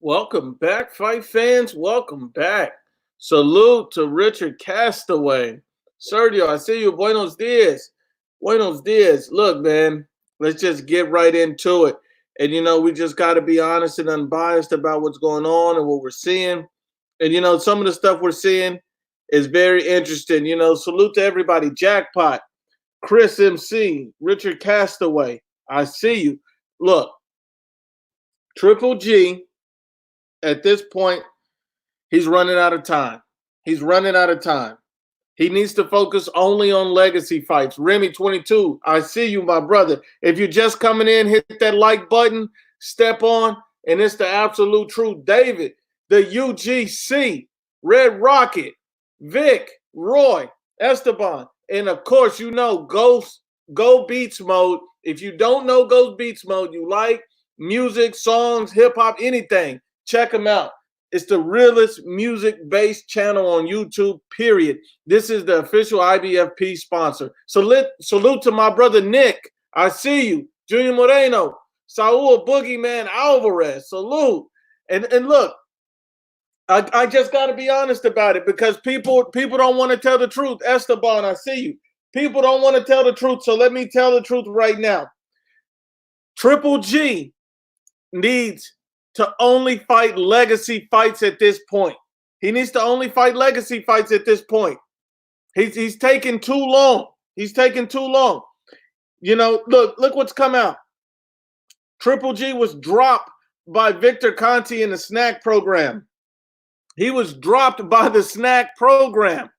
Welcome back, fight fans. Welcome back. Salute to Richard Castaway. Sergio, I see you. Buenos dias. Buenos dias. Look, man, let's just get right into it. And, we just got to be honest and unbiased about what's going on and what we're seeing. And, some of the stuff we're seeing is very interesting. Salute to everybody. Jackpot, Chris MC, Richard Castaway. I see you. Look, Triple G. At this point, he's running out of time. He's running out of time. He needs to focus only on legacy fights. Remy 22, I see you, my brother. If you're just coming in, hit that like button, step on, and it's the absolute truth. David, the UGC, Red Rocket, Vic, Roy, Esteban, and of course, Go Beats Mode. If you don't know Go Beats Mode, you like music, songs, hip-hop, anything, check them out. It's the realest music-based channel on YouTube, period. This is the official IBFP sponsor. Salute to my brother Nick. I see you. Junior Moreno. Saul Boogeyman Alvarez. Salute. And look, I just got to be honest about it because people don't want to tell the truth. Esteban, I see you. People don't want to tell the truth, so let me tell the truth right now. Triple G needs to only fight legacy fights at this point. He needs to only fight legacy fights at this point. He's taking too long. He's taking too long. Look what's come out. Triple G was dropped by Victor Conti in the snack program. He was dropped by the snack program.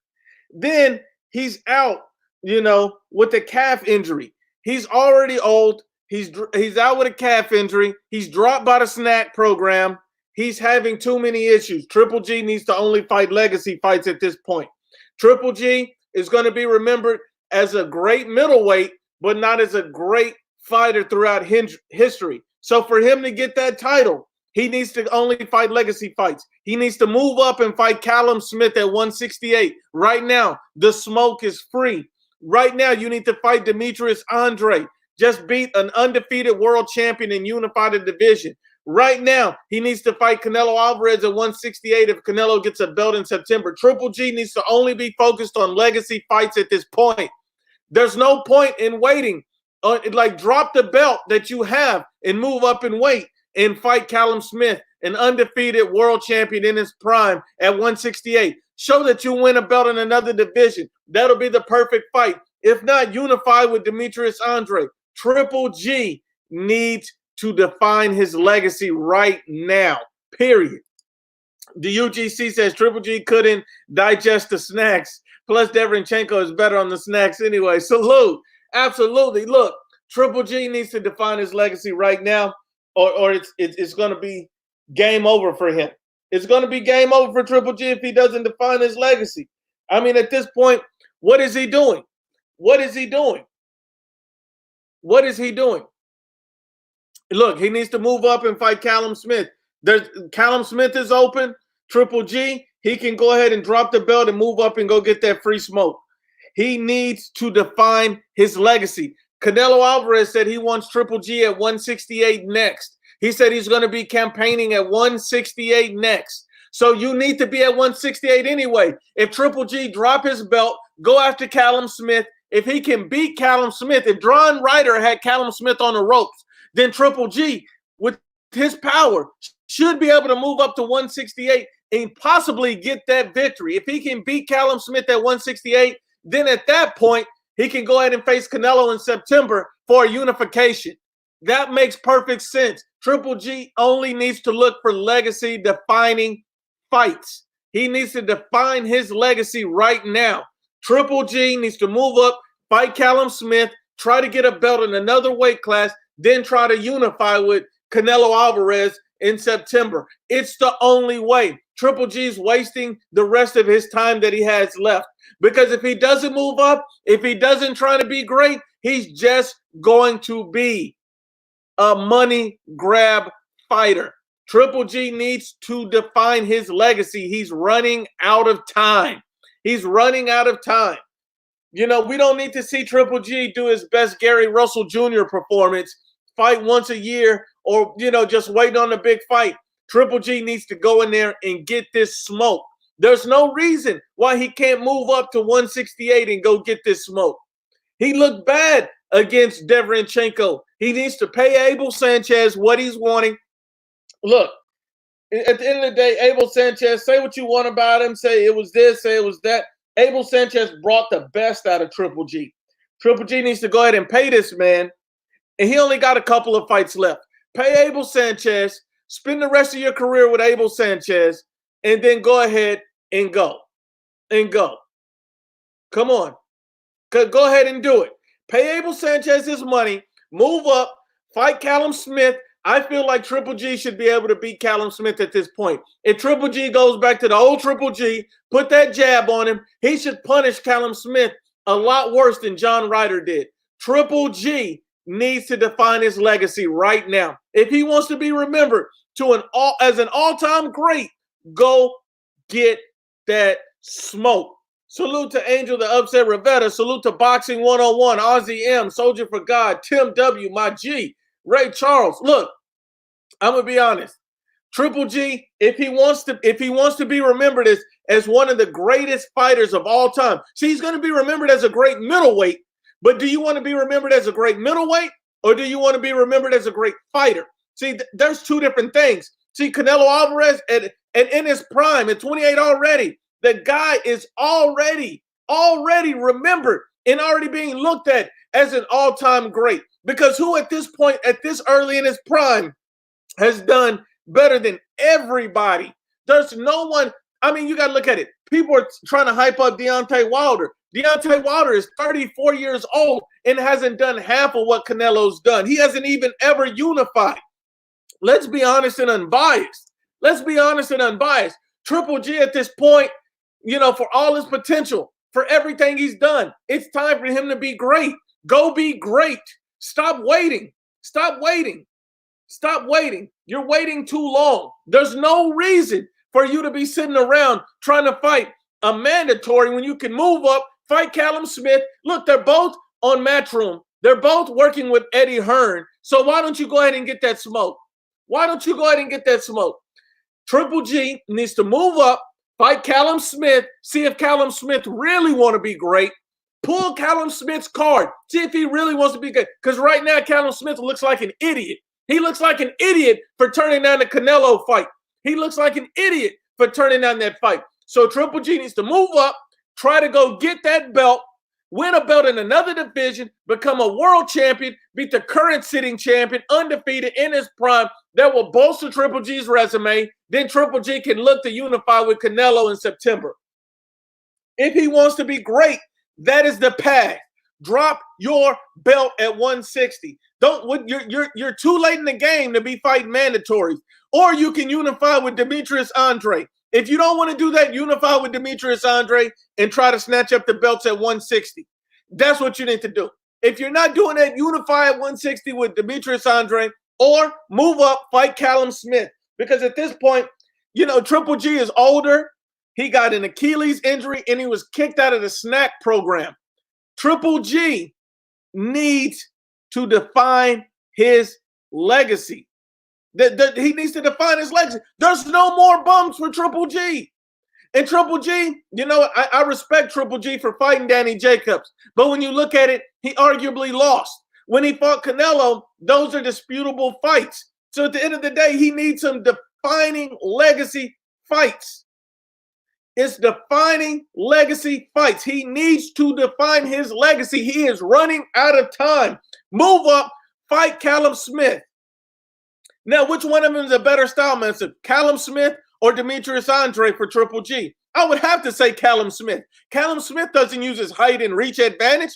Then he's out, with the calf injury. He's already old. He's out with a calf injury. He's dropped by the snack program. He's having too many issues. Triple G needs to only fight legacy fights at this point. Triple G is going to be remembered as a great middleweight, but not as a great fighter throughout history. So for him to get that title, he needs to only fight legacy fights. He needs to move up and fight Callum Smith at 168. Right now, the smoke is free. Right now, you need to fight Demetrius Andrade. Just beat an undefeated world champion and unify the division. Right now, he needs to fight Canelo Alvarez at 168 if Canelo gets a belt in September. Triple G needs to only be focused on legacy fights at this point. There's no point in waiting. Drop the belt that you have and move up in weight and fight Callum Smith, an undefeated world champion in his prime at 168. Show that you win a belt in another division. That'll be the perfect fight. If not, unify with Demetrius Andrade. Triple G needs to define his legacy right now, period. The UGC says Triple G couldn't digest the snacks. Plus, Deverenchenko is better on the snacks anyway. Salute. Absolutely. Look, Triple G needs to define his legacy right now, or it's going to be game over for him. It's going to be game over for Triple G if he doesn't define his legacy. I mean, at this point, what is he doing? What is he doing? What is he doing? Look, he needs to move up and fight Callum Smith. Callum Smith is open. Triple G, he can go ahead and drop the belt and move up and go get that free smoke. He needs to define his legacy. Canelo Alvarez said he wants Triple G at 168 next. He said he's going to be campaigning at 168 next. So you need to be at 168 anyway. If Triple G drop his belt, go after Callum Smith. If he can beat Callum Smith, if Drawn Ryder had Callum Smith on the ropes, then Triple G, with his power, should be able to move up to 168 and possibly get that victory. If he can beat Callum Smith at 168, then at that point, he can go ahead and face Canelo in September for a unification. That makes perfect sense. Triple G only needs to look for legacy-defining fights. He needs to define his legacy right now. Triple G needs to move up, fight Callum Smith, try to get a belt in another weight class, then try to unify with Canelo Alvarez in September. It's the only way. Triple G's wasting the rest of his time that he has left. Because if he doesn't move up, if he doesn't try to be great, he's just going to be a money grab fighter. Triple G needs to define his legacy. He's running out of time. He's running out of time. We don't need to see Triple G do his best Gary Russell Jr. performance, fight once a year, or, just wait on a big fight. Triple G needs to go in there and get this smoke. There's no reason why he can't move up to 168 and go get this smoke. He looked bad against Deverenchenko. He needs to pay Abel Sanchez what he's wanting. Look, at the end of the day, Abel Sanchez, say what you want about him. Say it was this, say it was that. Abel Sanchez brought the best out of Triple G. Triple G needs to go ahead and pay this man. And he only got a couple of fights left. Pay Abel Sanchez. Spend the rest of your career with Abel Sanchez. And then go ahead and go. And go. Come on. Go ahead and do it. Pay Abel Sanchez his money. Move up. Fight Callum Smith. I feel like Triple G should be able to beat Callum Smith at this point. If Triple G goes back to the old Triple G, put that jab on him, he should punish Callum Smith a lot worse than John Ryder did. Triple G needs to define his legacy right now. If he wants to be remembered as an all-time great, go get that smoke. Salute to Angel the Upset Rivetta. Salute to Boxing 101, Ozzy M, Soldier for God, Tim W, my G, Ray Charles. Look, I'm gonna be honest. Triple G, if he wants to be remembered as one of the greatest fighters of all time, see, he's gonna be remembered as a great middleweight. But do you want to be remembered as a great middleweight, or do you want to be remembered as a great fighter? See, there's two different things. See, Canelo Alvarez, and in his prime, at 28 already, the guy is already remembered and already being looked at as an all-time great. Because who at this point, at this early in his prime, has done better than everybody? There's no one. I mean, you got to look at it. People are trying to hype up Deontay Wilder. Deontay Wilder is 34 years old and hasn't done half of what Canelo's done. He hasn't even ever unified. Let's be honest and unbiased. Triple G at this point, for all his potential, for everything he's done, it's time for him to be great. Go be great. Stop waiting. You're waiting too long. There's no reason for you to be sitting around trying to fight a mandatory when you can move up, fight Callum Smith. Look, they're both on Matchroom. They're both working with Eddie Hearn. So why don't you go ahead and get that smoke? Triple G needs to move up, fight Callum Smith, see if Callum Smith really want to be great. Pull Callum Smith's card. See if he really wants to be good. Because right now, Callum Smith looks like an idiot. He looks like an idiot for turning down the Canelo fight. He looks like an idiot for turning down that fight. So Triple G needs to move up, try to go get that belt, win a belt in another division, become a world champion, beat the current sitting champion, undefeated in his prime. That will bolster Triple G's resume. Then Triple G can look to unify with Canelo in September. If he wants to be great, that is the path. Drop your belt at 160. You're too late in the game to be fighting mandatories. Or you can unify with Demetrius Andrade. If you don't want to do that, unify with Demetrius Andrade and try to snatch up the belts at 160. That's what you need to do. If you're not doing that, unify at 160 with Demetrius Andrade or move up, fight Callum Smith. Because at this point, Triple G is older. He got an Achilles injury and he was kicked out of the snack program. Triple G needs to define his legacy. He needs to define his legacy. There's no more bumps for Triple G. And Triple G, I respect Triple G for fighting Danny Jacobs. But when you look at it, he arguably lost. When he fought Canelo, those are disputable fights. So at the end of the day, he needs some defining legacy fights. It's defining legacy fights. He needs to define his legacy. He is running out of time. Move up, fight Callum Smith. Now, which one of them is a better style master, Callum Smith or Demetrius Andrade for Triple G? I would have to say Callum Smith. Callum Smith doesn't use his height and reach advantage.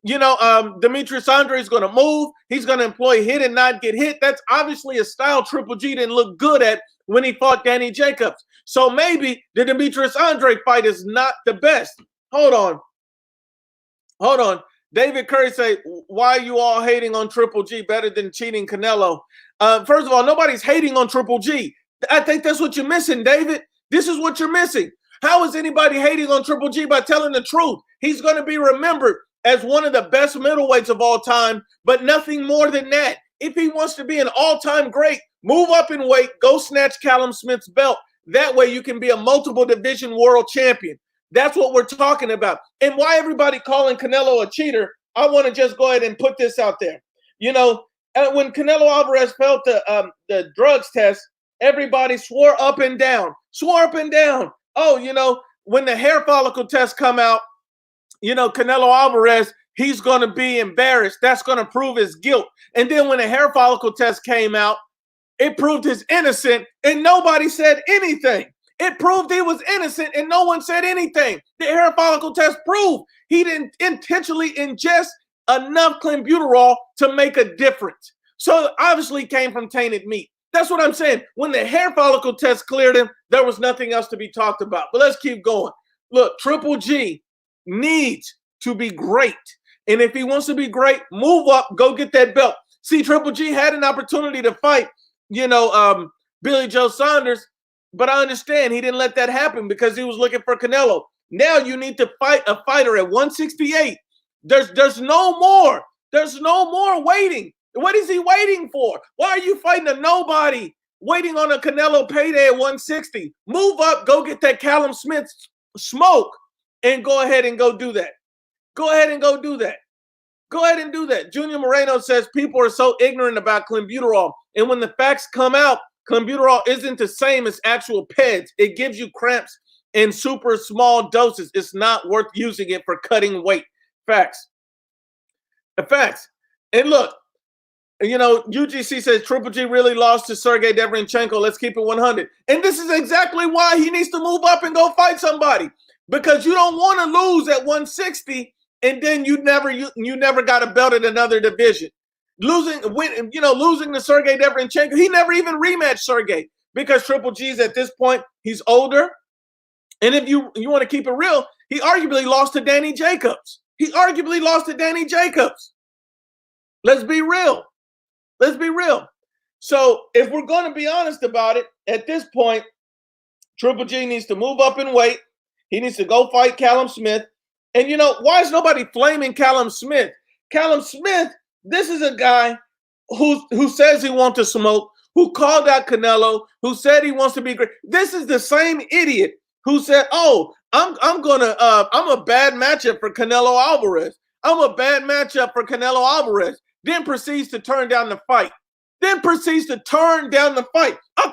Demetrius Andrade is going to move. He's going to employ hit and not get hit. That's obviously a style Triple G didn't look good at when he fought Danny Jacobs. So maybe the Demetrius Andrade fight is not the best. Hold on. David Curry say, why are you all hating on Triple G better than cheating Canelo? First of all, nobody's hating on Triple G. I think that's what you're missing, David. This is what you're missing. How is anybody hating on Triple G by telling the truth? He's going to be remembered as one of the best middleweights of all time, but nothing more than that. If he wants to be an all-time great, Move up in weight. Go snatch Callum Smith's belt. That way you can be a multiple division world champion. That's what we're talking about. And why everybody calling Canelo a cheater, I want to just go ahead and put this out there. You know, when Canelo Alvarez failed the drugs test, everybody swore up and down. Oh, you know, when the hair follicle test come out, you know, Canelo Alvarez, he's going to be embarrassed. That's going to prove his guilt. And then when the hair follicle test came out, it proved he's innocent and nobody said anything. It proved he was innocent and no one said anything. The hair follicle test proved he didn't intentionally ingest enough clenbuterol to make a difference. So obviously came from tainted meat. That's what I'm saying. When the hair follicle test cleared him, there was nothing else to be talked about. But let's keep going. Look, Triple G needs to be great. And if he wants to be great, move up, go get that belt. See, Triple G had an opportunity to fight, you know, Billy Joe Saunders, but I understand he didn't let that happen because he was looking for Canelo. Now you need to fight a fighter at 168. There's no more. There's no more waiting. What is he waiting for? Why are you fighting a nobody waiting on a Canelo payday at 160? Move up, go get that Callum Smith smoke and go ahead and go do that. Go ahead and go do that. Go ahead and do that. Junior Moreno says people are so ignorant about clenbuterol. And when the facts come out, clenbuterol isn't the same as actual PEDs. It gives you cramps in super small doses. It's not worth using it for cutting weight. Facts. The facts. And look, you know, UGC says Triple G really lost to Sergey Deverenchenko. Let's keep it 100. And this is exactly why he needs to move up and go fight somebody. Because you don't want to lose at 160 and then you never got a belt in another division. Losing to Sergey Deverenchenko, he never even rematched Sergey because Triple G's at this point, he's older. And if you want to keep it real, he arguably lost to Danny Jacobs. Let's be real. Let's be real. So if we're going to be honest about it, at this point, Triple G needs to move up in weight. He needs to go fight Callum Smith. And, you know, why is nobody flaming Callum Smith? Callum Smith, this is a guy who says he wants to smoke, who called out Canelo, who said he wants to be great. This is the same idiot who said, oh, I'm a bad matchup for Canelo Alvarez. I'm a bad matchup for Canelo Alvarez. Then proceeds to turn down the fight. I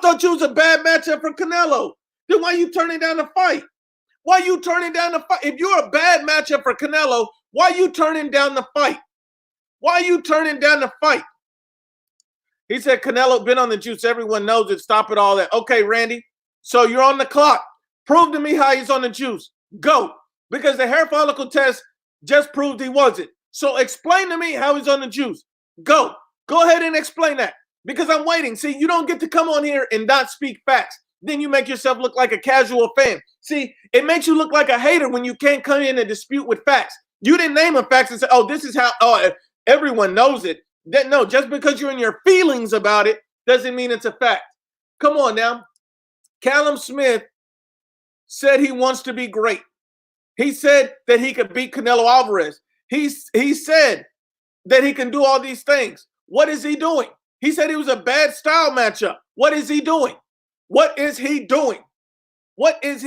thought you was a bad matchup for Canelo. Then why are you turning down the fight? If you're a bad matchup for Canelo, why are you turning down the fight? He said Canelo been on the juice. Everyone knows it. Stop it, all that. Okay, Randy. So you're on the clock. Prove to me how he's on the juice. Go. Because the hair follicle test just proved he wasn't. So explain to me how he's on the juice. Go. Go ahead and explain that. Because I'm waiting. See, you don't get to come on here and not speak facts. Then you make yourself look like a casual fan. See, it makes you look like a hater when you can't come in and dispute with facts. You didn't name a facts and say, oh, this is how, everyone knows it. No, just because you're in your feelings about it doesn't mean it's a fact. Come on now. Callum Smith said he wants to be great. He said that he could beat Canelo Alvarez. He said that he can do all these things. What is he doing? He said he was a bad style matchup. What is he doing? What is he doing? That's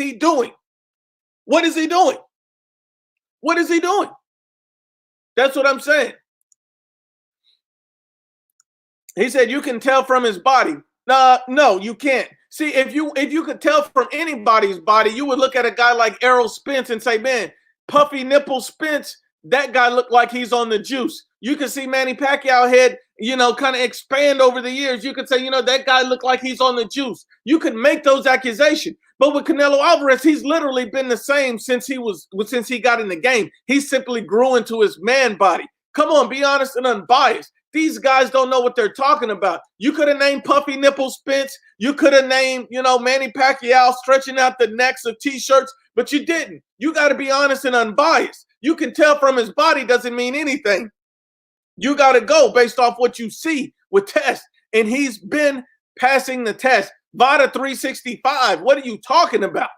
what I'm saying. He said you can tell from his body. No, you can't. See, if you could tell from anybody's body, you would look at a guy like Errol Spence and say, man, puffy nipple Spence, that guy looked like he's on the juice. You can see Manny Pacquiao head, kind of expand over the years. You could say, that guy looked like he's on the juice. You could make those accusations. But with Canelo Alvarez, he's literally been the same since he got in the game. He simply grew into his man body. Come on, be honest and unbiased. These guys don't know what they're talking about. You could have named Puffy Nipple Spence. You could have named, Manny Pacquiao stretching out the necks of T-shirts, but you didn't. You got to be honest and unbiased. You can tell from his body doesn't mean anything. You got to go based off what you see with tests, and he's been passing the test. VADA 365. What are you talking about?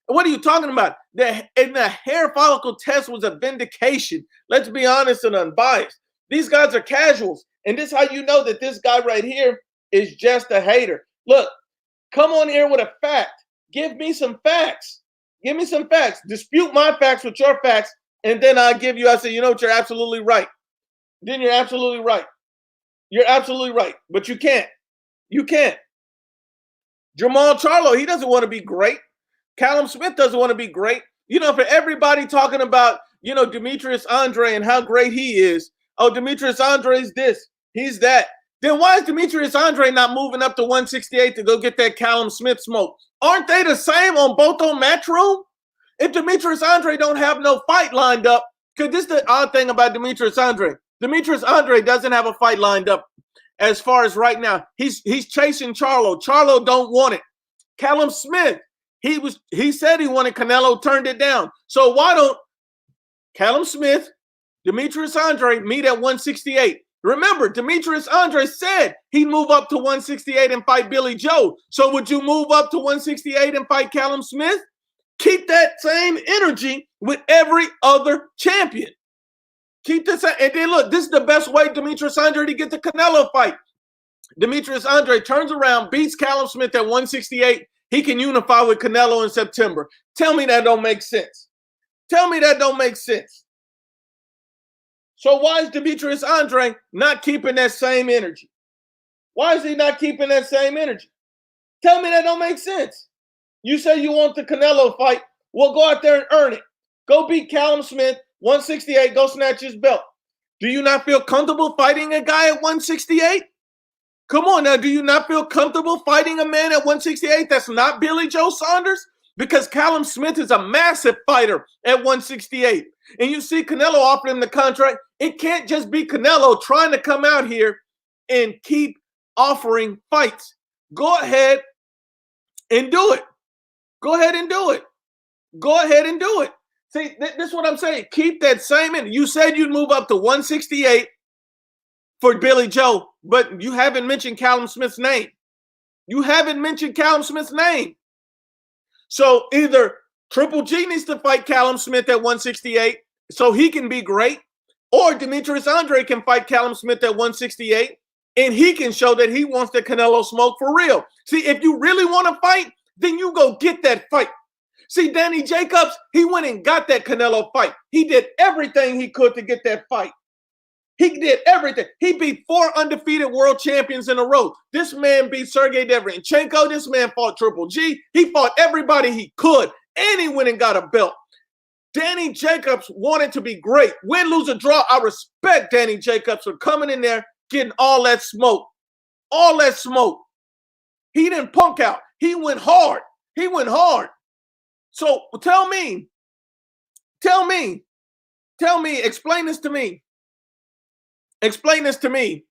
The hair follicle test was a vindication. Let's be honest and unbiased. These guys are casuals. And this is how you know that this guy right here is just a hater. Look, come on here with a fact. Give me some facts. Give me some facts. Dispute my facts with your facts, and then I say, you know what, you're absolutely right. Then you're absolutely right. You're absolutely right. But you can't. You can't. Jamal Charlo, he doesn't want to be great. Callum Smith doesn't want to be great. For everybody talking about, Demetrius Andrade and how great he is. Oh, Demetrius Andre's this. He's that. Then why is Demetrius Andrade not moving up to 168 to go get that Callum Smith smoke? Aren't they the same on both on Matchroom? If Demetrius Andrade don't have no fight lined up, because this is the odd thing about Demetrius Andrade. Demetrius Andrade doesn't have a fight lined up as far as right now. He's chasing Charlo. Charlo don't want it. Callum Smith, he said he wanted Canelo, turned it down. So why don't Callum Smith, Demetrius Andrade meet at 168? Remember, Demetrius Andrade said he'd move up to 168 and fight Billy Joe. So would you move up to 168 and fight Callum Smith? Keep that same energy with every other champion. Keep this, and then look, this is the best way Demetrius Andrade to get the Canelo fight. Demetrius Andrade turns around, beats Callum Smith at 168. He can unify with Canelo in September. Tell me that don't make sense. Tell me that don't make sense. So why is Demetrius Andrade not keeping that same energy? Why is he not keeping that same energy? Tell me that don't make sense. You say you want the Canelo fight. Well, go out there and earn it. Go beat Callum Smith, 168, go snatch his belt. Do you not feel comfortable fighting a guy at 168? Come on now, do you not feel comfortable fighting a man at 168 that's not Billy Joe Saunders? Because Callum Smith is a massive fighter at 168. And you see Canelo offering him the contract. It can't just be Canelo trying to come out here and keep offering fights. Go ahead and do it. Go ahead and do it. Go ahead and do it. See, this is what I'm saying. Keep that same energy. You said you'd move up to 168 for Billy Joe, but you haven't mentioned Callum Smith's name. You haven't mentioned Callum Smith's name. So either Triple G needs to fight Callum Smith at 168 so he can be great, or Demetrius Andrade can fight Callum Smith at 168 and he can show that he wants the Canelo smoke for real. See, if you really want to fight, then you go get that fight. See, Danny Jacobs, he went and got that Canelo fight. He did everything he could to get that fight. He did everything. He beat 4 undefeated world champions in a row. This man beat Sergey Deverenchenko. This man fought Triple G. He fought everybody he could, and he went and got a belt. Danny Jacobs wanted to be great. Win, lose, or draw, I respect Danny Jacobs for coming in there, getting all that smoke. All that smoke. He didn't punk out. He went hard. He went hard. So tell me, explain this to me. Explain this to me.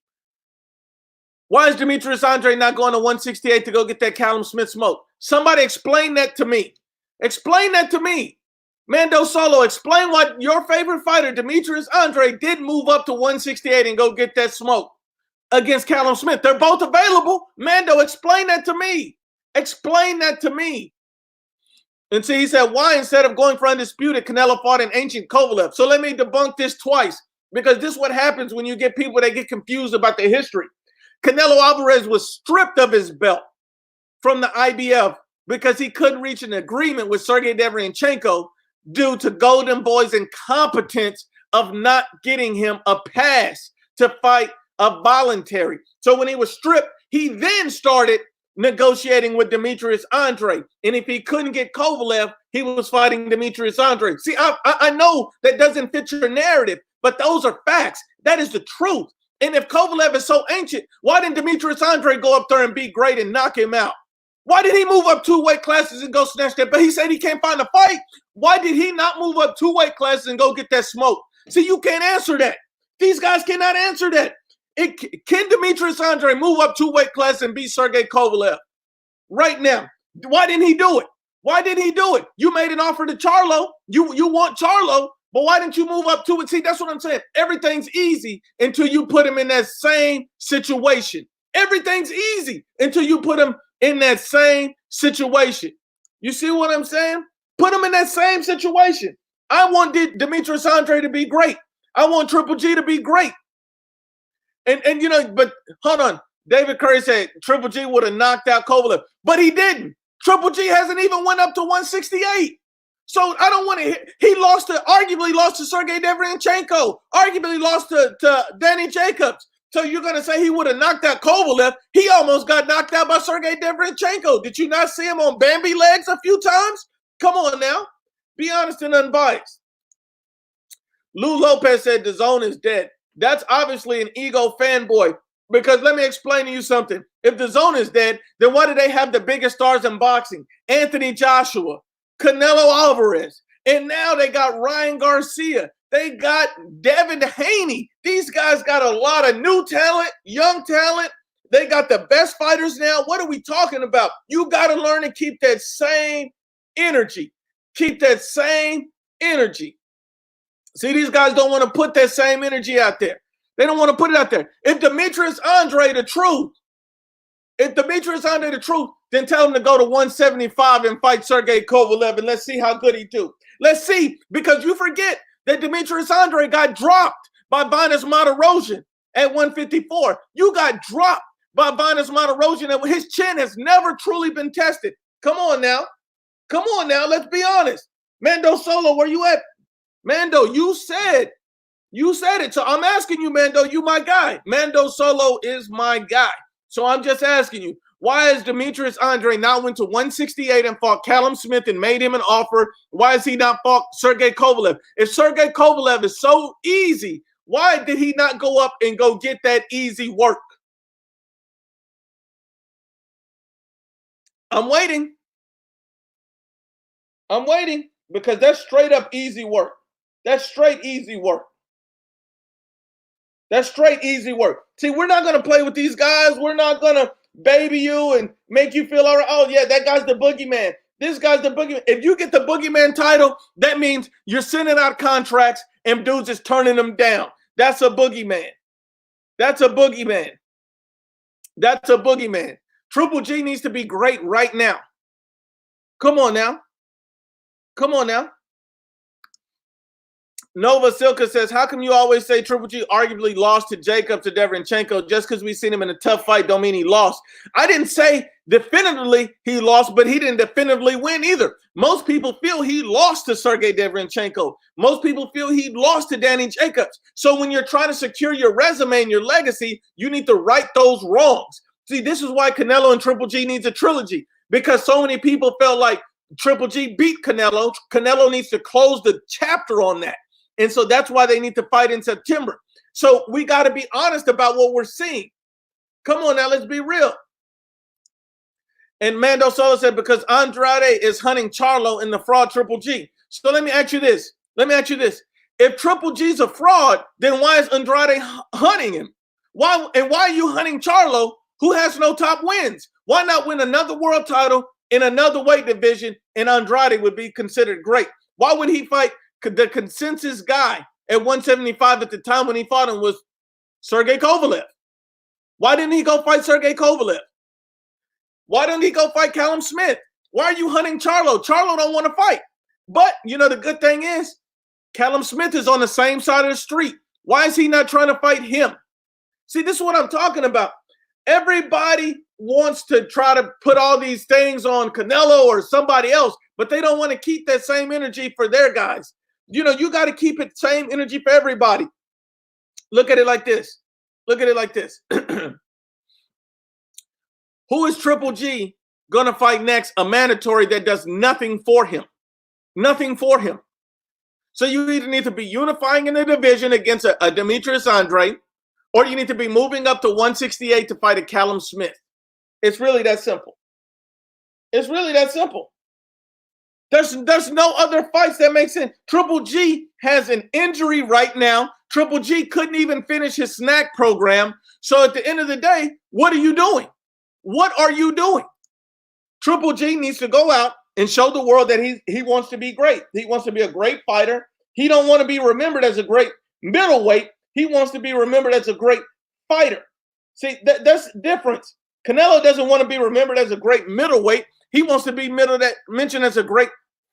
Why is Demetrius Andrade not going to 168 to go get that Callum Smith smoke? Somebody explain that to me. Explain that to me. Mando Solo, explain why your favorite fighter, Demetrius Andrade, did move up to 168 and go get that smoke against Callum Smith. They're both available. Mando, explain that to me. Explain that to me. And see, he said, why instead of going for undisputed, Canelo fought an ancient Kovalev? So let me debunk this twice, because this is what happens when you get people that get confused about the history. Canelo Alvarez was stripped of his belt from the IBF because he couldn't reach an agreement with Sergey Deverenchenko due to Golden Boy's incompetence of not getting him a pass to fight a voluntary. So when he was stripped, he then started negotiating with Demetrius Andrade. And if he couldn't get Kovalev, he was fighting Demetrius Andrade. See, I know that doesn't fit your narrative, but those are facts. That is the truth. And if Kovalev is so ancient, why didn't Demetrius Andrade go up there and be great and knock him out? Why did he move up 2 weight classes and go snatch that? But he said he can't find a fight. Why did he not move up 2 weight classes and go get that smoke? See, you can't answer that. These guys cannot answer that. Can Demetrius Andrade move up 2 weight classes and beat Sergey Kovalev right now? Why didn't he do it? Why didn't he do it? You made an offer to Charlo. You want Charlo, but why didn't you move up to it? See, that's what I'm saying. Everything's easy until you put him in that same situation. Everything's easy until you put him in that same situation. You see what I'm saying? Put him in that same situation. I want Demetrius Andrade to be great. I want Triple G to be great. And you know, but hold on. David Curry said Triple G would have knocked out Kovalev, but he didn't. Triple G hasn't even went up to 168. So I don't want to. He arguably lost to Sergey Deverenchenko, arguably lost to Danny Jacobs. So you're going to say he would have knocked out Kovalev? He almost got knocked out by Sergey Deverenchenko. Did you not see him on Bambi legs a few times? Come on now. Be honest and unbiased. Lou Lopez said DAZN is dead. That's obviously an ego fanboy, because let me explain to you something. If DAZN is dead, then why do they have the biggest stars in boxing? Anthony Joshua, Canelo Alvarez, and now they got Ryan Garcia. They got Devin Haney. These guys got a lot of new talent, young talent. They got the best fighters now. What are we talking about? You got to learn to keep that same energy. Keep that same energy. See, these guys don't want to put that same energy out there. They don't want to put it out there. If Demetrius Andrade the truth, then tell him to go to 175 and fight Sergey Kovalev, and let's see how good he do. Let's see, because you forget that Demetrius Andrade got dropped by Vinas Martirosyan at 154. You got dropped by Vinas Martirosyan, and his chin has never truly been tested. Come on now. Come on now. Let's be honest. Mando Solo, where you at? Mando, you said it. So I'm asking you, Mando, you my guy. Mando Solo is my guy. So I'm just asking you, why has Demetrius Andrade now went to 168 and fought Callum Smith and made him an offer? Why has he not fought Sergey Kovalev? If Sergey Kovalev is so easy, why did he not go up and go get that easy work? I'm waiting. I'm waiting, because that's straight up easy work. That's straight easy work. That's straight easy work. See, we're not going to play with these guys. We're not going to baby you and make you feel all right. Oh, yeah, that guy's the boogeyman. This guy's the boogeyman. If you get the boogeyman title, that means you're sending out contracts and dudes is turning them down. That's a boogeyman. That's a boogeyman. That's a boogeyman. Triple G needs to be great right now. Come on now. Come on now. Nova Silka says, how come you always say Triple G arguably lost to Jacob to Deverenchenko? Just because we seen him in a tough fight don't mean he lost. I didn't say definitively he lost, but he didn't definitively win either. Most people feel he lost to Sergey Deverenchenko. Most people feel he lost to Danny Jacobs. So when you're trying to secure your resume and your legacy, you need to right those wrongs. See, this is why Canelo and Triple G needs a trilogy, because so many people felt like Triple G beat Canelo. Canelo needs to close the chapter on that. And so that's why they need to fight in September. So we got to be honest about what we're seeing. Come on now, let's be real. And Mando Solo said, because Andrade is hunting Charlo in the fraud Triple G. So let me ask you this. If Triple G's a fraud, then why is Andrade hunting him? Why are you hunting Charlo, who has no top wins? Why not win another world title in another weight division, and Andrade would be considered great? Why would he fight? The consensus guy at 175 at the time when he fought him was Sergey Kovalev. Why didn't he go fight Sergey Kovalev? Why didn't he go fight Callum Smith? Why are you hunting Charlo? Charlo don't want to fight. But, you know, the good thing is Callum Smith is on the same side of the street. Why is he not trying to fight him? See, this is what I'm talking about. Everybody wants to try to put all these things on Canelo or somebody else, but they don't want to keep that same energy for their guys. You know, you got to keep it same energy for everybody. Look at it like this. Look at it like this. Who is Triple G going to fight next? A mandatory that does nothing for him. Nothing for him. So you either need to be unifying in the division against a Demetrius Andrade, or you need to be moving up to 168 to fight a Callum Smith. It's really that simple. It's really that simple. There's no other fights that make sense. Triple G has an injury right now. Triple G couldn't even finish his snack program. So at the end of the day, what are you doing? What are you doing? Triple G needs to go out and show the world that he wants to be great. He wants to be a great fighter. He don't want to be remembered as a great middleweight. He wants to be remembered as a great fighter. See, that's the difference. Canelo doesn't want to be remembered as a great middleweight. He wants to be mentioned as a great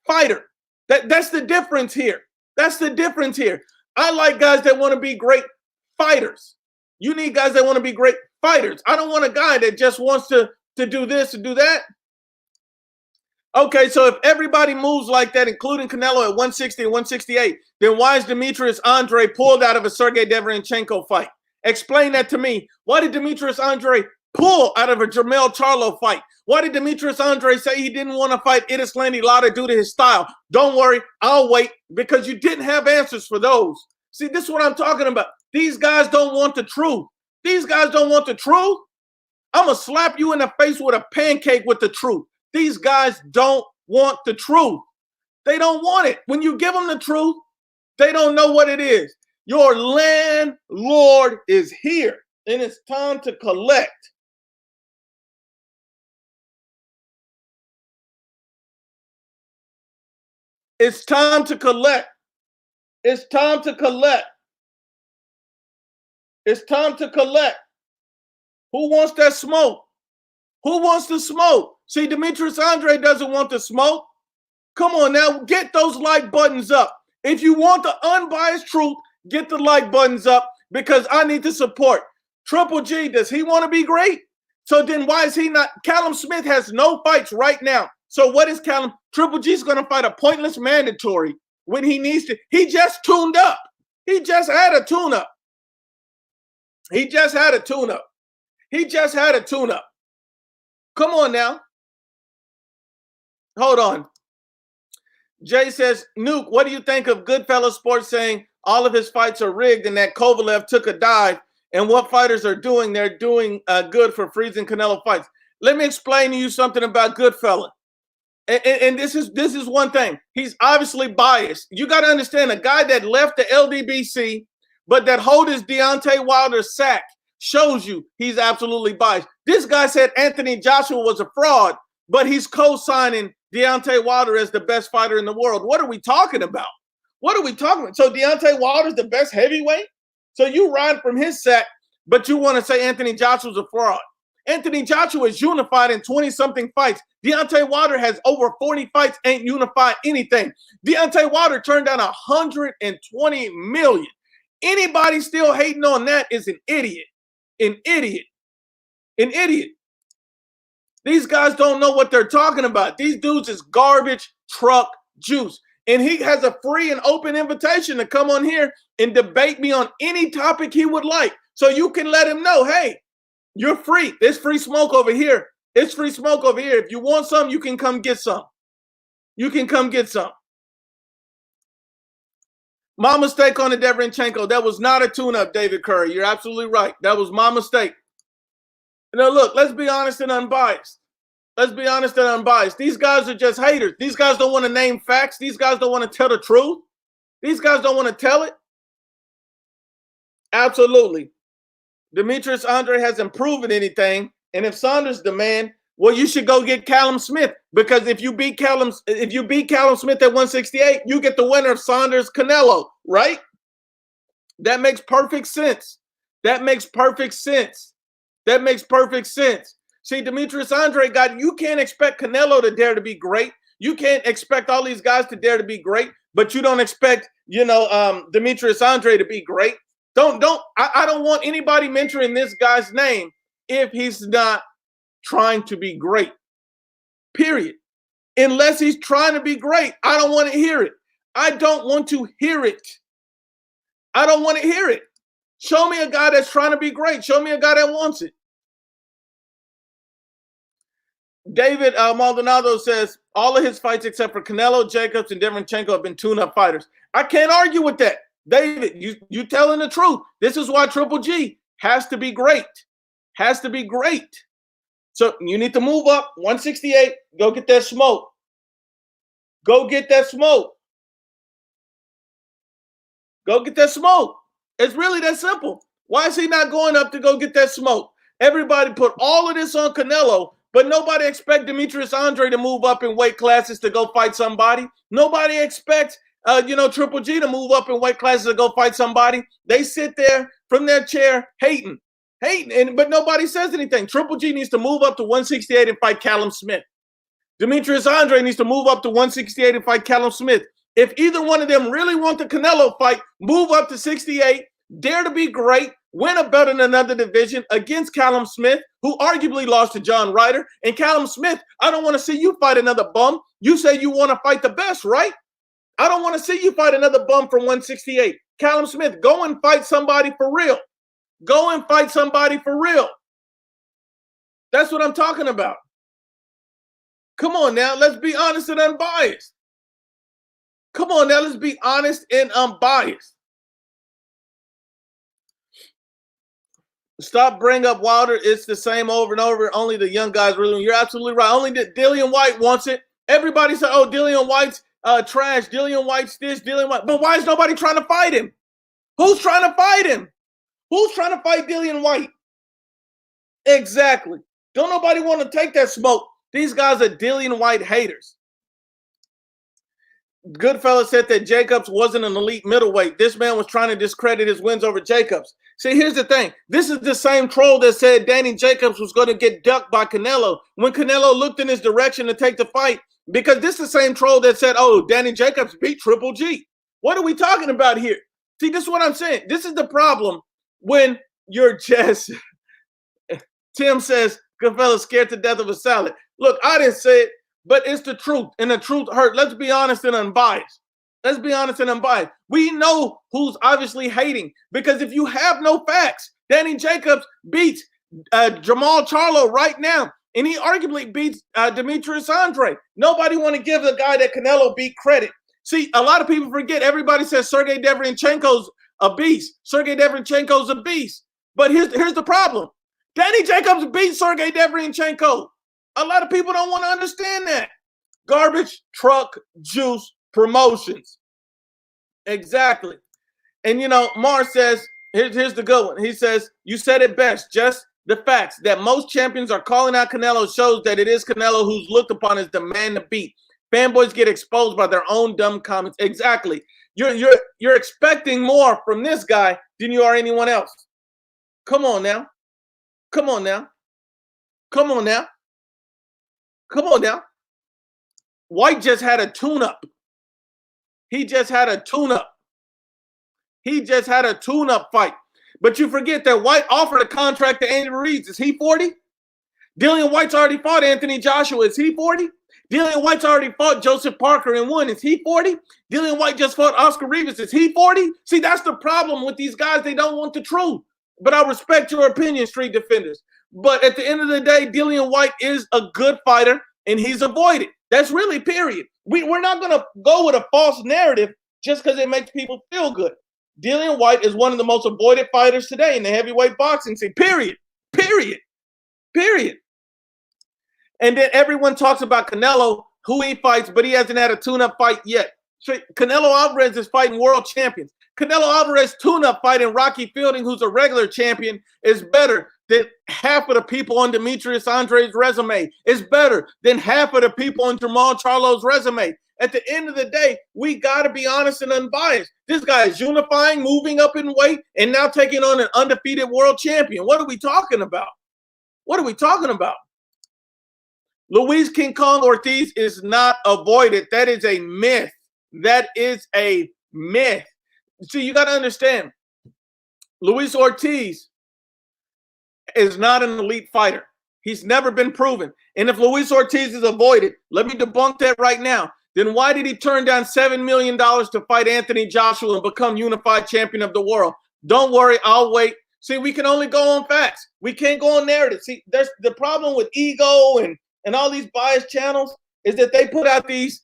fighter. That's the difference here. That's the difference here. I like guys that want to be great fighters. You need guys that want to be great fighters. I don't want a guy that just wants to do this and do that. Okay, so if everybody moves like that, including Canelo at 160 and 168, then why is Demetrius Andrade pulled out of a Sergey Deverenchenko fight? Explain that to me. Why did Demetrius Andrade pull out of a Jermell Charlo fight? Why did Demetrius Andrade say he didn't want to fight Idislandi Lara due to his style? Don't worry, I'll wait, because you didn't have answers for those. See, this is what I'm talking about. These guys don't want the truth. These guys don't want the truth. I'm going to slap you in the face with a pancake with the truth. These guys don't want the truth. They don't want it. When you give them the truth, they don't know what it is. Your landlord is here, and it's time to collect. It's time to collect. It's time to collect. It's time to collect. Who wants that smoke? Who wants the smoke? See, Demetrius Andrade doesn't want the smoke. Come on now, get those like buttons up. If you want the unbiased truth, get the like buttons up, because I need to support. Triple G, does he want to be great? So then why is he not? Callum Smith has no fights right now. So what is Callum? Triple G's going to fight a pointless mandatory when he needs to. He just tuned up. He just had a tune-up. He just had a tune-up. He just had a tune-up. Come on now. Hold on. Jay says, Nuke, what do you think of Goodfellas Sports saying all of his fights are rigged and that Kovalev took a dive, and what fighters are doing? They're doing good for freezing Canelo fights. Let me explain to you something about Goodfellas. And this is one thing. He's obviously biased. You got to understand, a guy that left the LDBC, but that hold his Deontay Wilder sack, shows you he's absolutely biased. This guy said Anthony Joshua was a fraud, but he's co-signing Deontay Wilder as the best fighter in the world. What are we talking about? What are we talking about? So Deontay Wilder's the best heavyweight? So you ride from his sack, but you want to say Anthony Joshua's a fraud. Anthony Joshua is unified in 20-something fights. Deontay Wilder has over 40 fights, ain't unified anything. Deontay Wilder turned down $120 million. Anybody still hating on that is an idiot. An idiot. An idiot. These guys don't know what they're talking about. These dudes is garbage truck juice. And he has a free and open invitation to come on here and debate me on any topic he would like. So you can let him know, hey, you're free. There's free smoke over here. It's free smoke over here. If you want some, you can come get some. You can come get some. My mistake on the Deverenchenko. That was not a tune-up, David Curry. You're absolutely right. That was my mistake. Now, look, let's be honest and unbiased. Let's be honest and unbiased. These guys are just haters. These guys don't want to name facts. These guys don't want to tell the truth. These guys don't want to tell it. Absolutely. Demetrius Andrade hasn't proven anything. And if Saunders demand, well, you should go get Callum Smith, because if you beat Callum Smith at 168, you get the winner of Saunders Canelo, right? That makes perfect sense. That makes perfect sense. That makes perfect sense. See, Demetrius Andrade you can't expect Canelo to dare to be great. You can't expect all these guys to dare to be great, but you don't expect, Demetrius Andrade to be great. I don't want anybody mentoring this guy's name if he's not trying to be great. Period. Unless he's trying to be great, I don't want to hear it. I don't want to hear it. I don't want to hear it. Show me a guy that's trying to be great. Show me a guy that wants it. David Maldonado says all of his fights except for Canelo, Jacobs, and Deverenchenko have been tune-up fighters. I can't argue with that. David, you telling the truth. This is why Triple G has to be great. Has to be great. So you need to move up 168. Go get that smoke. Go get that smoke. Go get that smoke. It's really that simple. Why is he not going up to go get that smoke? Everybody put all of this on Canelo, but nobody expects Demetrius Andrade to move up in weight classes to go fight somebody. Nobody expects, Triple G to move up in weight classes to go fight somebody. They sit there from their chair hating, but nobody says anything. Triple G needs to move up to 168 and fight Callum Smith. Demetrius Andrade needs to move up to 168 and fight Callum Smith. If either one of them really want the Canelo fight, move up to 68, dare to be great, win a belt in another division against Callum Smith, who arguably lost to John Ryder. And Callum Smith, I don't want to see you fight another bum. You say you want to fight the best, right? I don't want to see you fight another bum from 168. Callum Smith, go and fight somebody for real. Go and fight somebody for real. That's what I'm talking about. Come on now, let's be honest and unbiased. Come on now, let's be honest and unbiased. Stop bringing up Wilder. It's the same over and over. Only the young guys really. You're absolutely right. Only that Dillian White wants it. Everybody said, oh, Dillian White's trash. Dillian White's this, Dillian White. But why is nobody trying to fight him? Who's trying to fight him? Who's trying to fight Dillian White? Exactly. Don't nobody want to take that smoke. These guys are Dillian White haters. Goodfellas said that Jacobs wasn't an elite middleweight. This man was trying to discredit his wins over Jacobs. See, here's the thing. This is the same troll that said Danny Jacobs was going to get ducked by Canelo when Canelo looked in his direction to take the fight, because this is the same troll that said, oh, Danny Jacobs beat Triple G. What are we talking about here? See, this is what I'm saying. This is the problem when you're just – Tim says, Goodfellas scared to death of a salad. Look, I didn't say it. But it's the truth, and the truth hurt. Let's be honest and unbiased. Let's be honest and unbiased. We know who's obviously hating, because if you have no facts, Danny Jacobs beats Jamal Charlo right now, and he arguably beats Demetrius Andrade. Nobody want to give the guy that Canelo beat credit. See, a lot of people forget. Everybody says Sergey Deverenchenko's a beast. Sergey Deverenchenko's a beast. But here's the problem. Danny Jacobs beat Sergey Deverenchenko. A lot of people don't want to understand that. Garbage truck juice promotions. Exactly. And, you know, Mars says, here's the good one. He says, you said it best. Just the facts that most champions are calling out Canelo shows that it is Canelo who's looked upon as the man to beat. Fanboys get exposed by their own dumb comments. Exactly. You're expecting more from this guy than you are anyone else. Come on now. Come on now. Come on now. Come on now. White just had a tune-up. He just had a tune-up. He just had a tune-up fight. But you forget that White offered a contract to Andy Ruiz. Is he 40? Dillian White's already fought Anthony Joshua. Is he 40? Dillian White's already fought Joseph Parker and won. Is he 40? Dillian White just fought Oscar Rivas. Is he 40? See, that's the problem with these guys. They don't want the truth. But I respect your opinion, Street Defenders. But at the end of the day, Dillian White is a good fighter, and he's avoided. That's really period. We're not going to go with a false narrative just because it makes people feel good. Dillian White is one of the most avoided fighters today in the heavyweight boxing scene, period. Period. Period. And then everyone talks about Canelo, who he fights, but he hasn't had a tune-up fight yet. Canelo Alvarez is fighting world champions. Canelo Alvarez tune-up fighting Rocky Fielding, who's a regular champion, is better than half of the people on Demetrius Andrade's resume. Is better than half of the people on Jamal Charlo's resume. At the end of the day, we got to be honest and unbiased. This guy is unifying, moving up in weight, and now taking on an undefeated world champion. What are we talking about? What are we talking about? Luis King Kong Ortiz is not avoided. That is a myth. That is a myth. See, you got to understand, Luis Ortiz is not an elite fighter. He's never been proven. And if Luis Ortiz is avoided, let me debunk that right now. Then why did he turn down $7 million to fight Anthony Joshua and become unified champion of the world? Don't worry, I'll wait. See, we can only go on facts. We can't go on narrative. See, there's the problem with ego and all these biased channels is that they put out these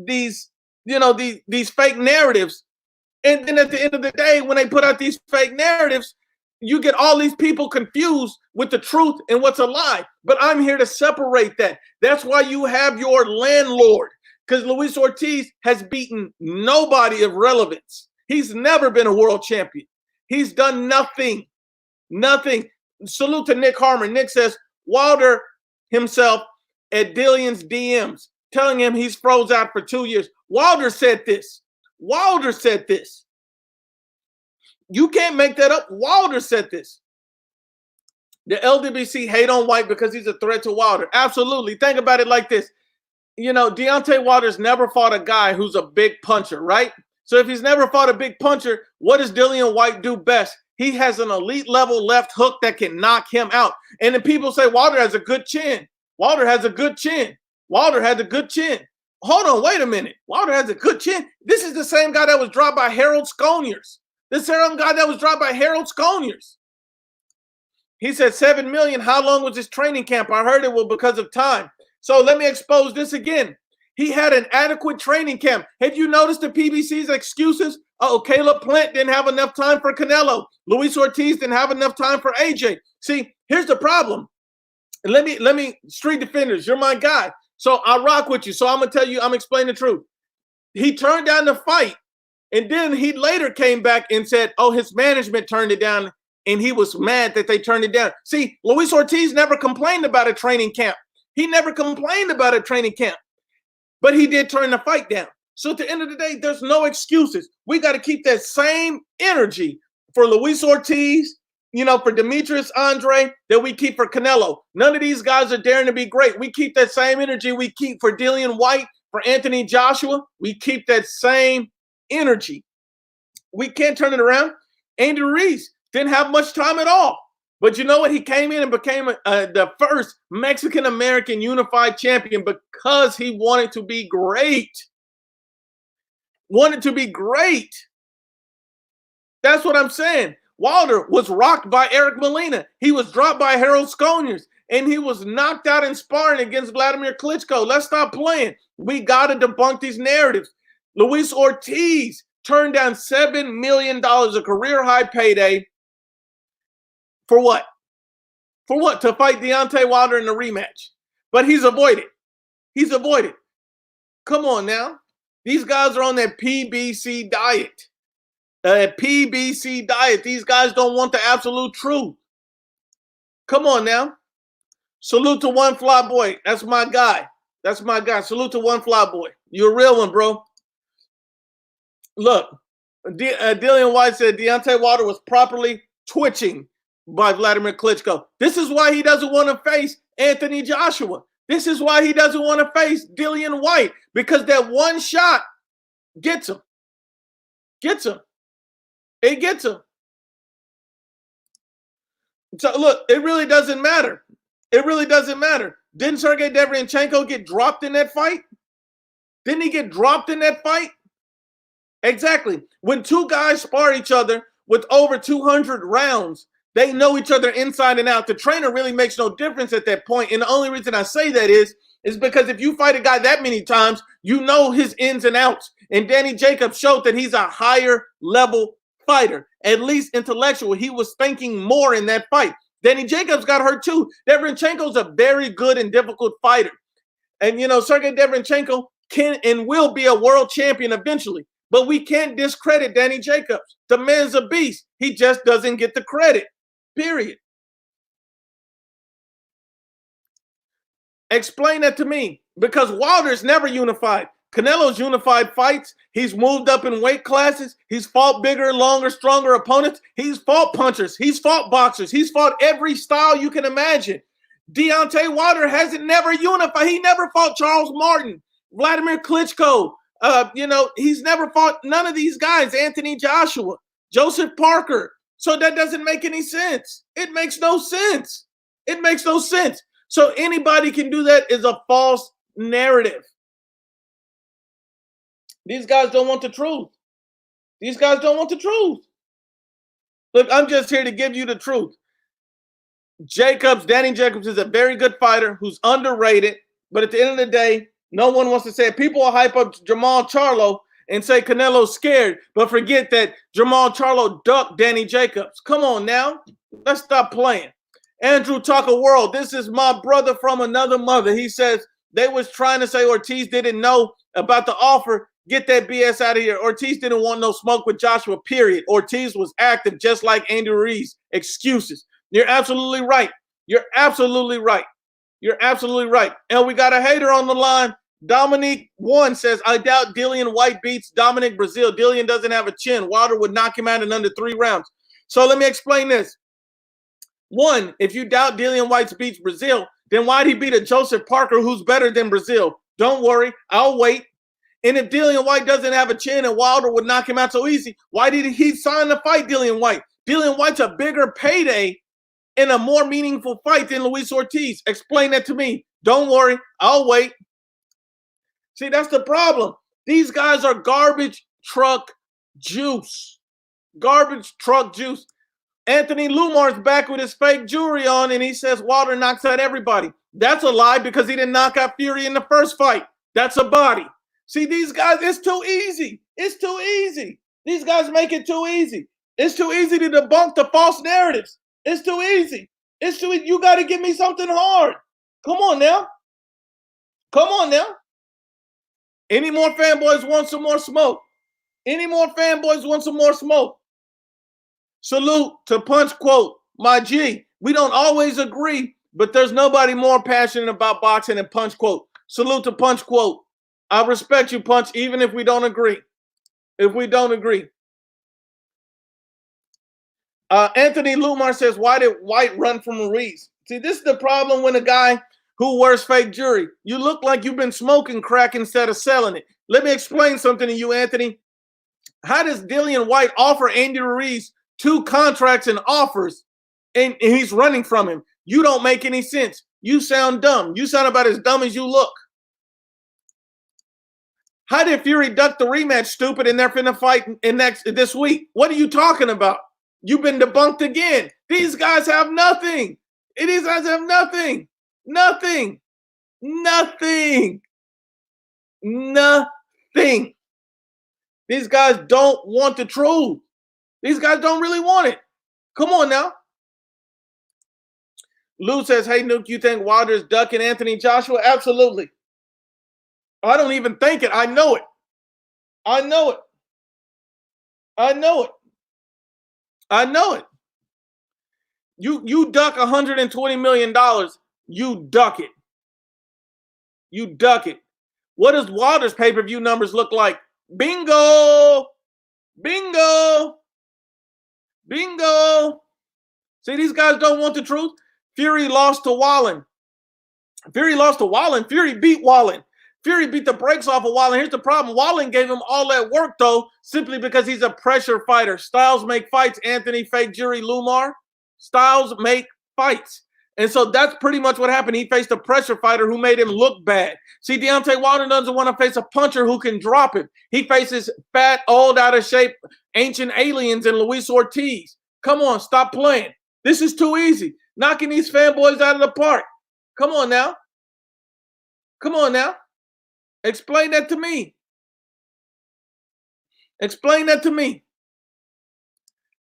fake narratives. And then at the end of the day, when they put out these fake narratives, you get all these people confused with the truth and what's a lie. But I'm here to separate that. That's why you have your landlord, because Luis Ortiz has beaten nobody of relevance. He's never been a world champion. He's done nothing. Nothing. Salute to Nick Harmon. Nick says, Wilder himself at Dillian's DMs, telling him he's froze out for 2 years. Wilder said this. Wilder said this. You can't make that up. Wilder said this. The LWC hate on White because he's a threat to Wilder. Absolutely. Think about it like this. You know, Deontay Wilder's never fought a guy who's a big puncher, right? So if he's never fought a big puncher, what does Dillian White do best? He has an elite level left hook that can knock him out. And then people say Wilder has a good chin. Wilder has a good chin. Wilder has a good chin. Hold on, wait a minute. Wilder has a good chin. This is the same guy that was dropped by Harold Sconiers. The same guy that was dropped by Harold Sconiers. He said 7 million. How long was his training camp? I heard it was because of time. So let me expose this again. He had an adequate training camp. Have you noticed the PBC's excuses? Oh, Caleb Plant didn't have enough time for Canelo. Luis Ortiz didn't have enough time for AJ. See, here's the problem. And let me street defenders. You're my guy. So I rock with you. So I'm gonna tell you, I'm explaining the truth. He turned down the fight, and then he later came back and said, oh, his management turned it down, and he was mad that they turned it down. See, Luis Ortiz never complained about a training camp. He never complained about a training camp, but he did turn the fight down. So at the end of the day, there's no excuses. We got to keep that same energy for Luis Ortiz, for Demetrius Andrade that we keep for Canelo. None of these guys are daring to be great. We keep that same energy we keep for Dillian White, for Anthony Joshua. We keep that same energy. We can't turn it around. Andy Ruiz didn't have much time at all. But you know what? He came in and became the first Mexican-American unified champion because he wanted to be great. Wanted to be great. That's what I'm saying. Wilder was rocked by Eric Molina. He was dropped by Harold Sconiers. And he was knocked out in sparring against Vladimir Klitschko. Let's stop playing. We got to debunk these narratives. Luis Ortiz turned down $7 million, a career-high payday. For what? For what? To fight Deontay Wilder in the rematch. But he's avoided. He's avoided. Come on now. These guys are on that PBC diet. PBC diet. These guys don't want the absolute truth. Come on now. Salute to One Fly Boy. That's my guy. That's my guy. Salute to One Fly Boy. You're a real one, bro. Look, Dillian White said Deontay Wilder was properly twitching by Vladimir Klitschko. This is why he doesn't want to face Anthony Joshua. This is why he doesn't want to face Dillian White, because that one shot gets him. Gets him. It gets him. So look, it really doesn't matter. It really doesn't matter. Didn't Sergey Deverenchenko get dropped in that fight? Didn't he get dropped in that fight? Exactly. When two guys spar each other with over 200 rounds, they know each other inside and out. The trainer really makes no difference at that point. And the only reason I say that is because if you fight a guy that many times, you know his ins and outs. And Danny Jacobs showed that he's a higher level fighter, at least intellectual. He was thinking more in that fight. Danny Jacobs got hurt too. Deverenchenko's a very good and difficult fighter. And, Sergey Deverenchenko can and will be a world champion eventually. But we can't discredit Danny Jacobs. The man's a beast. He just doesn't get the credit. Period. Explain that to me, because Wilder's never unified. Canelo's unified fights. He's moved up in weight classes. He's fought bigger, longer, stronger opponents. He's fought punchers. He's fought boxers. He's fought every style you can imagine. Deontay Wilder hasn't never unified. He never fought Charles Martin, Vladimir Klitschko. He's never fought none of these guys. Anthony Joshua, Joseph Parker. So that doesn't make any sense. It makes no sense. It makes no sense. So anybody can do that is a false narrative. These guys don't want the truth. These guys don't want the truth. Look, I'm just here to give you the truth. Danny Jacobs is a very good fighter who's underrated, but at the end of the day, no one wants to say it. People will hype up Jamal Charlo and say Canelo's scared, but forget that Jamal Charlo ducked Danny Jacobs. Come on now. Let's stop playing. Andrew Tucker World, this is my brother from another mother. He says they was trying to say Ortiz didn't know about the offer. Get that BS out of here. Ortiz didn't want no smoke with Joshua, period. Ortiz was active just like Andy Ruiz. Excuses. You're absolutely right. You're absolutely right. You're absolutely right. And we got a hater on the line. Dominique 1 says, I doubt Dillian White beats Dominic Brazil. Dillian doesn't have a chin. Wilder would knock him out in under 3 rounds. So let me explain this. One, if you doubt Dillian White beats Brazil, then why'd he beat a Joseph Parker who's better than Brazil? Don't worry. I'll wait. And if Dillian White doesn't have a chin and Wilder would knock him out so easy, why did he sign to fight Dillian White? Dillian White's a bigger payday in a more meaningful fight than Luis Ortiz. Explain that to me. Don't worry, I'll wait. See, that's the problem. These guys are garbage truck juice. Garbage truck juice. Anthony Lumar's back with his fake jewelry on, and he says Wilder knocks out everybody. That's a lie because he didn't knock out Fury in the first fight. That's a body. See, these guys, it's too easy. It's too easy. These guys make it too easy. It's too easy to debunk the false narratives. It's too easy. It's too easy. You got to give me something hard. Come on now. Come on now. Any more fanboys want some more smoke? Any more fanboys want some more smoke? Salute to Punch Quote, my G. We don't always agree, but there's nobody more passionate about boxing than Punch Quote. Salute to Punch Quote. I respect you, Punch, even if we don't agree. If we don't agree. Anthony Lumar says, why did White run from Ruiz? See, this is the problem when a guy who wears fake jewelry. You look like you've been smoking crack instead of selling it. Let me explain something to you, Anthony. How does Dillian White offer Andy Ruiz 2 contracts and offers, and he's running from him? You don't make any sense. You sound dumb. You sound about as dumb as you look. How did Fury duck the rematch, stupid, and they're finna fight this week? What are you talking about? You've been debunked again. These guys have nothing. These guys have nothing. Nothing. Nothing. Nothing. These guys don't want the truth. These guys don't really want it. Come on now. Lou says, hey, Nuke, you think Wilder's ducking Anthony Joshua? Absolutely. I don't even think it. I know it. I know it. I know it. I know it. You duck $120 million. You duck it. You duck it. What does Wilder's pay-per-view numbers look like? Bingo. Bingo. Bingo. See, these guys don't want the truth. Fury lost to Wallen. Fury lost to Wallen. Fury beat Wallen. Fury beat the brakes off of Wallen. Here's the problem. Wallen gave him all that work, though, simply because he's a pressure fighter. Styles make fights, Anthony Fake Jury Lumar. Styles make fights. And so that's pretty much what happened. He faced a pressure fighter who made him look bad. See, Deontay Wilder doesn't want to face a puncher who can drop him. He faces fat, old, out of shape, ancient aliens in Luis Ortiz. Come on, stop playing. This is too easy. Knocking these fanboys out of the park. Come on now. Come on now. Explain that to me. Explain that to me.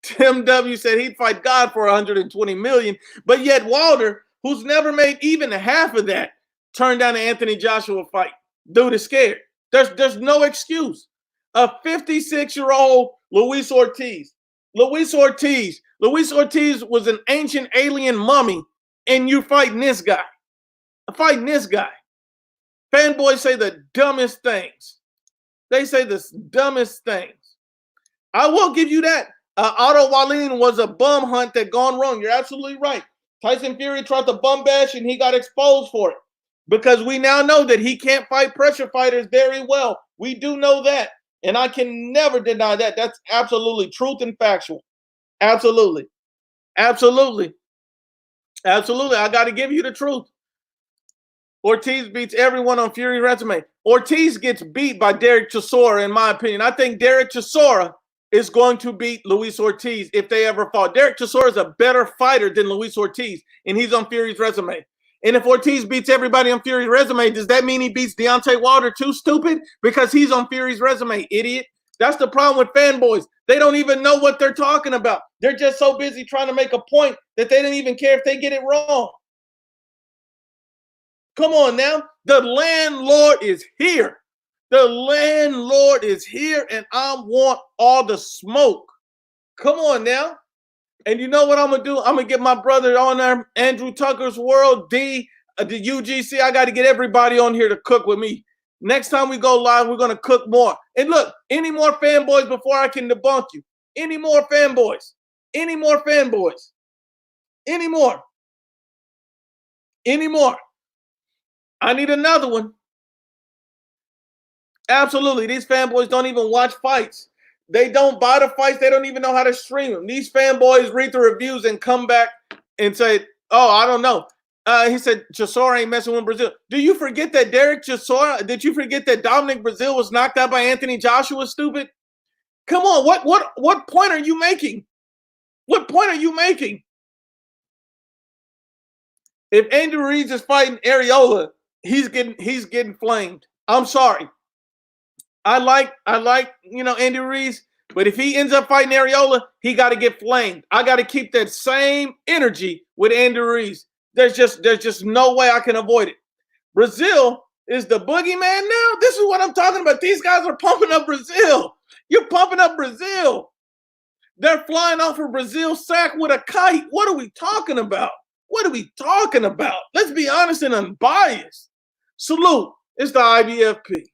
Tim W said he'd fight God for $120 million, but yet Wilder, who's never made even half of that, turned down the Anthony Joshua fight. Dude is scared. There's no excuse. A 56-year-old Luis Ortiz. Luis Ortiz was an ancient alien mummy, and you're fighting this guy. Fighting this guy. Fanboys say the dumbest things. They say the dumbest things. I will give you that. Otto Wallin was a bum hunt that gone wrong. You're absolutely right. Tyson Fury tried to bum bash, and he got exposed for it. Because we now know that he can't fight pressure fighters very well. We do know that. And I can never deny that. That's absolutely truth and factual. Absolutely. Absolutely. Absolutely. I got to give you the truth. Ortiz beats everyone on Fury's resume. Ortiz gets beat by Derek Chisora, in my opinion. I think Derek Chisora is going to beat Luis Ortiz if they ever fought. Derek Chisora is a better fighter than Luis Ortiz, and he's on Fury's resume. And if Ortiz beats everybody on Fury's resume, does that mean he beats Deontay Wilder too, stupid? Because he's on Fury's resume, idiot. That's the problem with fanboys. They don't even know what they're talking about. They're just so busy trying to make a point that they don't even care if they get it wrong. Come on now. The landlord is here. The landlord is here, and I want all the smoke. Come on now. And you know what I'm going to do? I'm going to get my brother on there, Andrew Tucker's World, the UGC. I got to get everybody on here to cook with me. Next time we go live, we're going to cook more. And look, any more fanboys before I can debunk you? Any more fanboys? Any more fanboys? Any more? Any more? I need another one. Absolutely. These fanboys don't even watch fights. They don't buy the fights. They don't even know how to stream them. These fanboys read the reviews and come back and say, oh, I don't know. He said, Chisora ain't messing with Brazil. Do you forget that Derek Chisora, did you forget that Dominic Brazil was knocked out by Anthony Joshua, stupid? Come on, what point are you making? What point are you making? If Andy Ruiz is fighting Areola, he's getting flamed. I'm sorry. I like Andy Ruiz, but if he ends up fighting Areola, he got to get flamed. I got to keep that same energy with Andy Ruiz. There's just no way I can avoid it. Brazil is the boogeyman now. This is what I'm talking about. These guys are pumping up Brazil. You're pumping up Brazil. They're flying off of Brazil's sack with a kite. What are we talking about? What are we talking about? Let's be honest and unbiased. Salute. It's the IBFP.